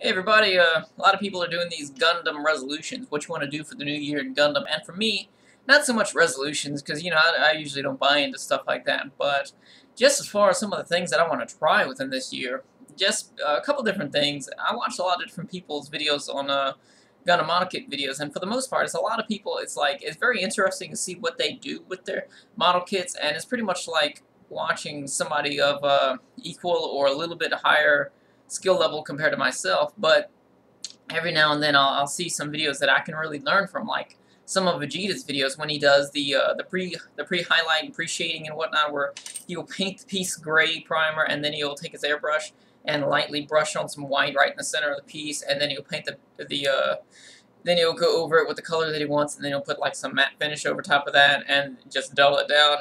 Hey everybody, a lot of people are doing these Gundam resolutions, what you want to do for the new year in Gundam, and for me, not so much resolutions, because, I usually don't buy into stuff like that, but just as far as some of the things that I want to try within this year, just a couple different things. I watched a lot of different people's videos on Gundam model kit videos, and for the most part, it's a lot of people, it's very interesting to see what they do with their model kits, and it's pretty much like watching somebody of equal or a little bit higher skill level compared to myself, but every now and then I'll see some videos that I can really learn from, like some of Vegeta's videos when he does the pre highlight and pre shading and whatnot, where he'll paint the piece gray primer and then he'll take his airbrush and lightly brush on some white right in the center of the piece, and then he'll paint then he'll go over it with the color that he wants, and then he'll put like some matte finish over top of that and just dull it down.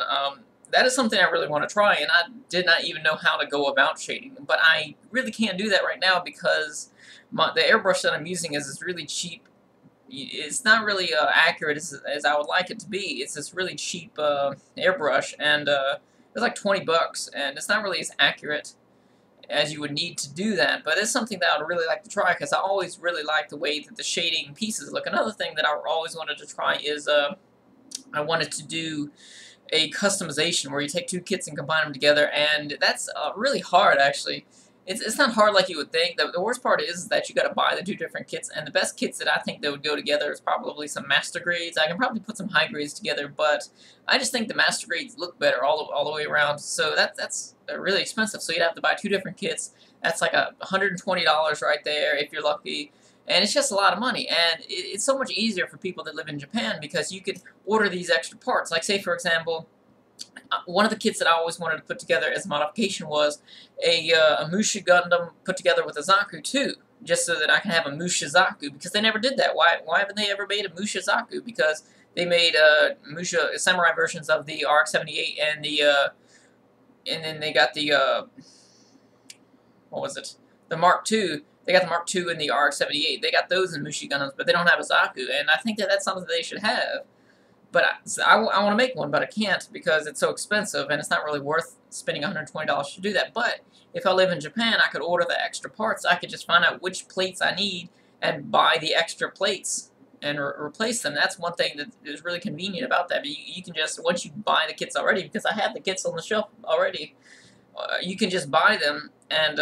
That is something I really want to try, and I did not even know how to go about shading, but I really can't do that right now because the airbrush that I'm using is this really cheap. It's not really accurate as I would like it to be. It's this really cheap airbrush, and it's like 20 bucks, and it's not really as accurate as you would need to do that, but it's something that I would really like to try because I always really like the way that the shading pieces look. Another thing that I always wanted to try is I wanted to do a customization where you take two kits and combine them together, and that's really hard actually. It's not hard like you would think. The worst part is that you got to buy the two different kits, and the best kits that I think that would go together is probably some master grades. I can probably put some high grades together, but I just think the master grades look better all the way around. So that's really expensive. So you'd have to buy two different kits. That's like $120 right there if you're lucky. And it's just a lot of money, and it's so much easier for people that live in Japan because you could order these extra parts. Like, say, for example, one of the kits that I always wanted to put together as a modification was a Musha Gundam put together with a Zaku too, just so that I can have a Musha Zaku, because they never did that. Why haven't they ever made a Musha Zaku? Because they made Musha Samurai versions of the RX-78 and then they got the what was it? The Mark II. They got the Mark II and the RX-78. They got those in Mushi Gundams, but they don't have a Zaku, and I think that that's something that they should have. But I want to make one, but I can't because it's so expensive, and it's not really worth spending $120 to do that. But if I live in Japan, I could order the extra parts. I could just find out which plates I need and buy the extra plates and replace them. That's one thing that is really convenient about that. But you can just, once you buy the kits already, because I have the kits on the shelf already, you can just buy them and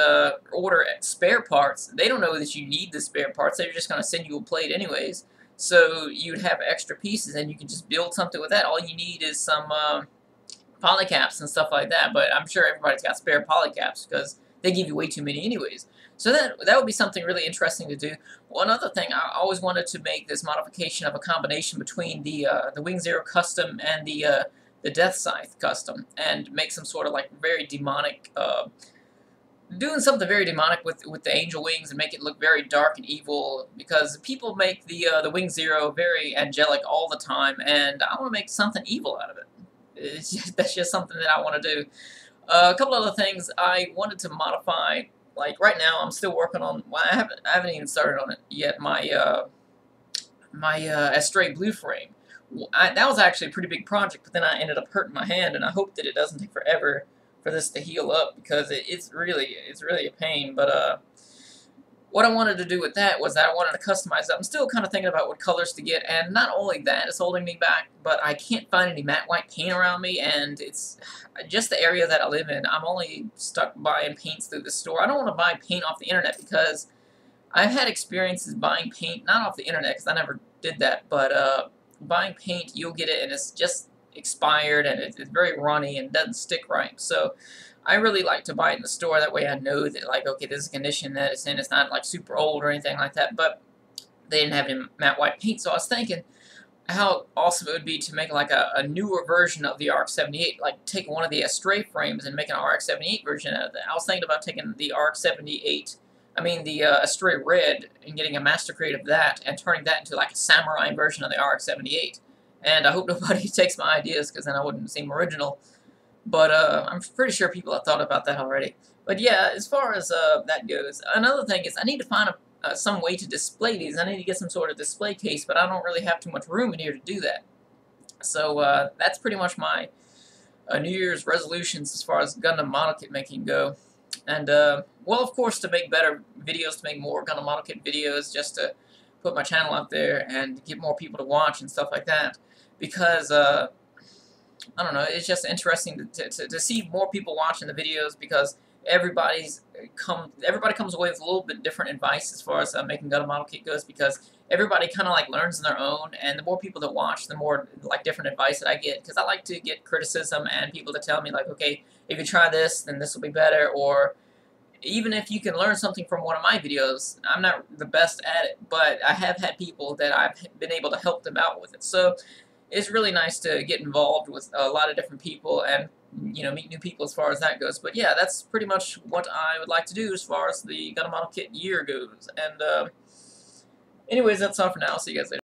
order spare parts. They don't know that you need the spare parts. They're just going to send you a plate anyways. So you'd have extra pieces, and you can just build something with that. All you need is some polycaps and stuff like that. But I'm sure everybody's got spare polycaps because they give you way too many anyways. So that would be something really interesting to do. One other thing, I always wanted to make this modification of a combination between the Wing Zero custom and the Death Scythe custom, and make some sort of like very demonic, doing something very demonic with the angel wings and make it look very dark and evil, because people make the Wing Zero very angelic all the time, and I want to make something evil out of it. That's just something that I want to do. A couple other things I wanted to modify. Like right now, I'm still working on. Well, I haven't even started on it yet. My Astray Blue frame. That was actually a pretty big project, but then I ended up hurting my hand, and I hope that it doesn't take forever for this to heal up, because it's really a pain. But what I wanted to do with that was that I wanted to customize it. I'm still kind of thinking about what colors to get, and not only that is holding me back, but I can't find any matte white paint around me, and it's just the area that I live in. I'm only stuck buying paints through the store. I don't want to buy paint off the internet because I've had experiences buying paint, not off the internet because I never did that, but buying paint, you'll get it and it's just expired, and it's very runny and doesn't stick right. So I really like to buy it in the store. That way I know that, like, okay, this is a condition that it's in. It's not like super old or anything like that, but they didn't have any matte white paint. So I was thinking how awesome it would be to make like a newer version of the RX-78, like take one of the Astray frames and make an RX-78 version out of that. I was thinking about taking the RX-78, I mean the Astray Red, and getting a master grade of that and turning that into like a samurai version of the RX-78. And I hope nobody takes my ideas, because then I wouldn't seem original. But I'm pretty sure people have thought about that already. But yeah, as far as that goes, another thing is I need to find some way to display these. I need to get some sort of display case, but I don't really have too much room in here to do that. So that's pretty much my New Year's resolutions as far as Gundam model kit making go. And well, of course, to make better videos, to make more Gundam Model Kit videos, just to put my channel out there and get more people to watch and stuff like that. Because I don't know, it's just interesting to see more people watching the videos because everybody comes away with a little bit different advice as far as making Gundam Model Kit goes, because everybody kind of like learns on their own, and the more people that watch, the more like different advice that I get, because I like to get criticism and people to tell me like, okay, if you try this, then this will be better, or even if you can learn something from one of my videos, I'm not the best at it, but I have had people that I've been able to help them out with it. So it's really nice to get involved with a lot of different people and meet new people as far as that goes. But yeah, that's pretty much what I would like to do as far as the Gundam Model Kit year goes. And anyways, that's all for now. See you guys later.